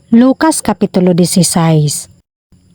Lucas Kapitulo 16.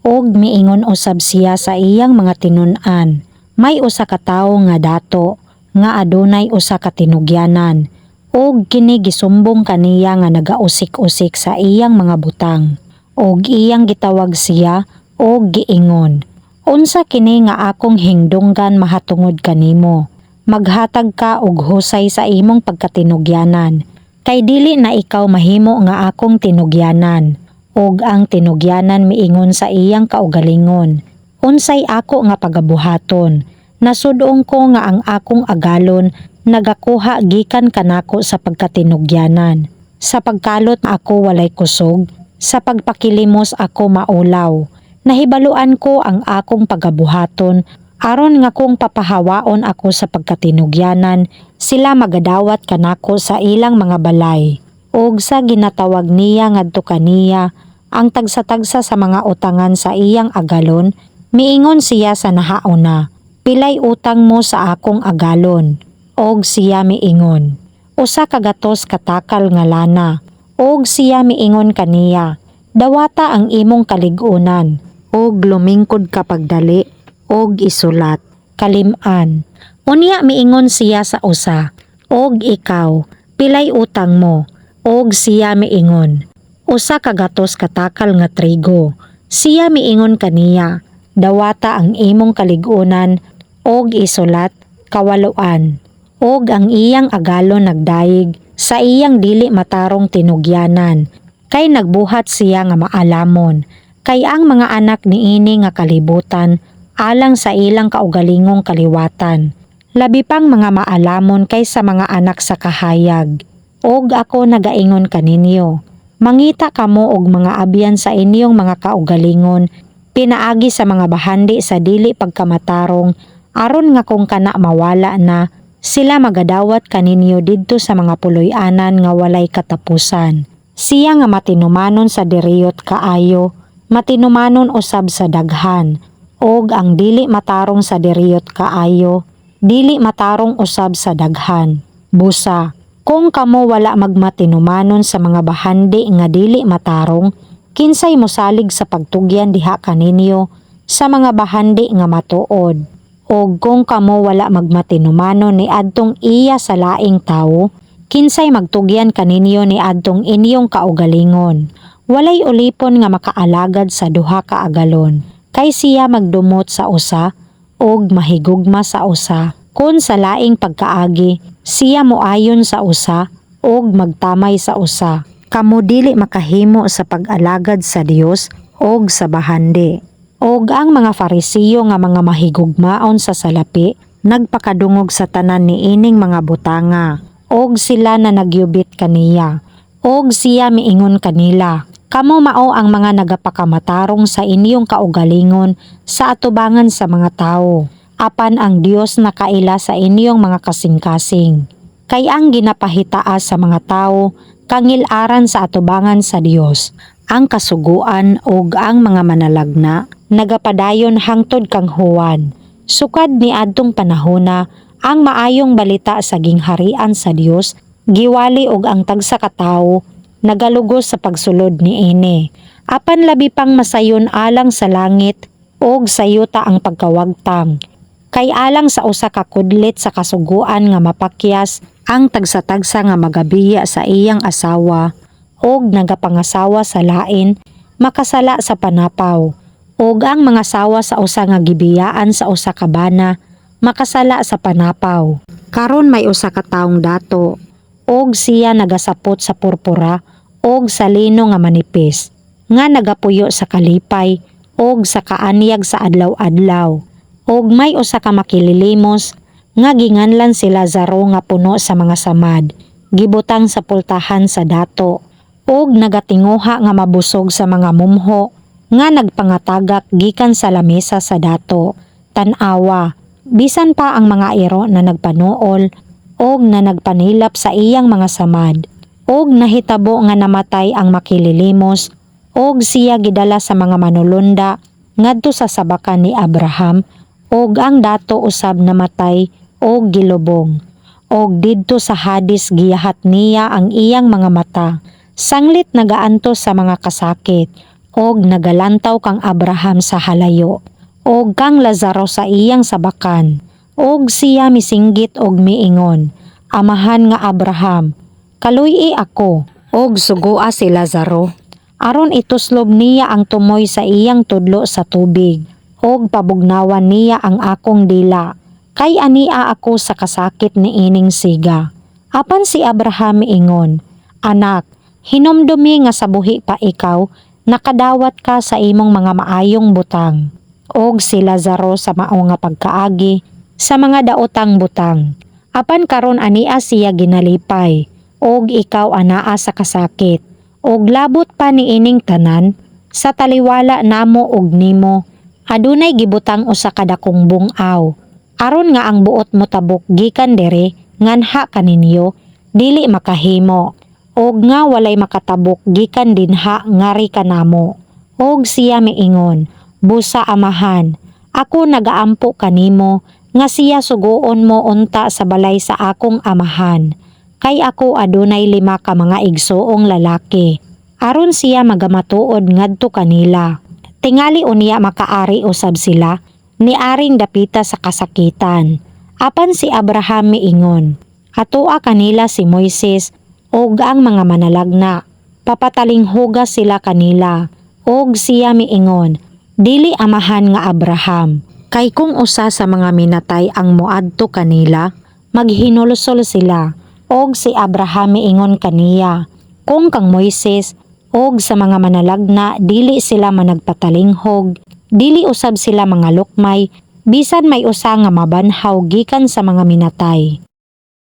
Og miingon usab siya sa iyang mga tinun-an, may usa ka tawo nga dato, nga adunay usa ka tinugyanan, og kini gisumbong kaniya nga nagausik-usik sa iyang mga butang, og iyang gitawag siya og giingon, unsa kini nga akong hingdunggan mahatungod kanimo? Maghatag ka og husay sa imong pagkatinugyanan, kay dili na ikaw mahimo nga akong tinugyanan. Og ang tinugyanan miingon sa iyang kaugalingon, unsay ako nga pagabuhaton? Nasudong ko nga ang akong agalon nagakuha gikan kanako sa pagkatinugyanan. Sa pagkalot ako walay kusog, sa pagpakilimos ako maulaw. Nahibaluan ko ang akong pagabuhaton aron nga kung papahawaon ako sa pagkatinugyanan, sila magadawat kanako sa ilang mga balay. Og sa ginatawag niya ngadto kaniya ang tagsa-tagsa sa mga utangan sa iyang agalon, miingon siya sa nahauna, pilay utang mo sa akong agalon. Og siya miingon, usa ka gatos katakal nga lana. Og siya miingon kaniya, dawata ang imong kaligunan, og lumingkod ka pagdali, og isulat, kalim-an. Unya miingon siya sa usa, og ikaw, pilay utang mo? Og siya miingon, usa ka gatos katakal nga trigo. Siya miingon kaniya, dawata ang imong kaligunan, og isulat, kawaluan. Og ang iyang agalon nagdayeg sa iyang dili matarong tinugyanan, kay nagbuhat siya nga maalamon, kay ang mga anak niini nga kalibutan, alang sa ilang kaugalingong kaliwatan. Labi pang mga maalamon kaysa mga anak sa kahayag. Og ako nagaingon kaninyo, mangita kamo og mga abyan sa inyong mga kaugalingon, pinaagi sa mga bahandi sa dili pagkamatarong, aron nga kung kana mawala na, sila magadawat kaninyo didto sa mga puloy-anan nga walay katapusan. Siya nga matinumanon sa diriyot kaayo, matinumanon usab sa daghan, og ang dili matarong sa diriyot kaayo, dili matarong usab sa daghan. Busa, kung kamo wala magmatinumanon sa mga bahandi nga dili matarong, kinsay mosalig sa pagtugyan diha kaninyo sa mga bahandi nga matuod. Og kung kamo wala magmatinumanon ni adtong iya sa laing tawo, kinsay magtugyan kaninyo ni adtong inyong kaugalingon. Walay ulipon nga makaalagad sa duha ka agalon, kay siya magdumot sa usa, og mahigugma sa usa. Kun sa laing pagkaagi, siya moayon sa usa, og magtamay sa usa. Kamo dili makahimo sa pag-alagad sa Dios, og sa bahandi. Og ang mga Farisiyo nga mga mahigugmaon sa salapi, nagpakadungog sa tanan niining mga butanga, og sila na nagyubit kaniya. Og siya miingon kanila, kamo mao ang mga nagapakamatarong sa inyong kaugalingon sa atubangan sa mga tawo, apan ang Dios nakaila sa inyong mga kasing-kasing. Kay ang ginapahitaas sa mga tawo, kangilaran sa atubangan sa Dios, ang kasuguan ug ang mga manalagna, nagapadayon hangtod kang Juan. Sukad ni adtong panahona, ang maayong balita sa gingharian sa Dios, giwali og ang tagsa ka tawo, nagalugos sa pagsulod niini. Apan labi pang masayon alang sa langit, og sayuta ang pagkawagtang. Kay alang sa usa ka kudlit sa kasuguan nga mapakyas ang tagsa-tagsa nga magabiya sa iyang asawa, og nagapangasawa sa lain, makasala sa panapaw. Og ang mga asawa sa usa nga gibiyaan sa usa ka bana, makasala sa panapaw. Karon may usa ka taong dato, og siya nagasapot sa purpura, og sa lino nga manipis, nga nagapuyo sa kalipay, og sa kaanyag sa adlaw-adlaw. Og may usa ka makililimos, nga ginganlan si Lazaro nga puno sa mga samad, gibutang sa pultahan sa dato, og nagatinguha nga mabusog sa mga mumho, nga nagpangatagak gikan sa lamesa sa dato. Tan-awa, bisan pa ang mga iro na nagpanuol, og na nagpanilap sa iyang mga samad, og nahitabo nga namatay ang makililimos, og siya gidala sa mga manulunda, ngadto sa sabakan ni Abraham, og ang dato usab namatay og gilubong. Og didto sa Hadis giyahat niya ang iyang mga mata, Sanglit nagaantos sa mga kasakit, og nagalantaw kang Abraham sa halayo, og kang Lazaro sa iyang sabakan, og siya misinggit og miingon, Amahan nga Abraham, kaluy ako, og sugua si Lazaro. Aron ituslob niya ang tumoy sa iyang tudlo sa tubig, og pabugnawan niya ang akong dila, kay ania ako sa kasakit ni ining siga. Apan si Abraham miingon, Anak, hinumdumi nga sa buhi pa ikaw, nakadawat ka sa imong mga maayong butang, og si Lazaro sa mao nga pagkaagi sa mga daotang butang. Apan karon ania siya ginalipay, og ikaw anaa sa kasakit, og labot pa ni ining tanan, sa taliwala namo og nimo, adunay gibutang usa ka dakong bung-aw, aron nga ang buot mo tabok gikan dere nganha kaninyo, dili makahimo, og nga walay makatabok gikan dinha ngari kanamo. Og siya miingon, Busa amahan, ako nagaampo kanimo, nga siya sugoon mo unta sa balay sa akong amahan, kay ako adunay 5 ka mga igsoong lalaki. Aron siya magamatuod ngadto kanila. Tingali unya makaari usab sila, ni aring dapita sa kasakitan. Apan si Abraham miingon, Atoa kanila si Moises, og ang mga manalagna, papataling hugas sila kanila, og siya miingon, Dili amahan nga Abraham, kay kung usa sa mga minatay ang moadto kanila, maghinulsol sila, og si Abraham miingon kaniya, kung kang Moises, og sa mga manalagna dili sila managpatalinghog, dili usab sila mga lukmay, bisan may usa nga mabanhaw gikan sa mga minatay.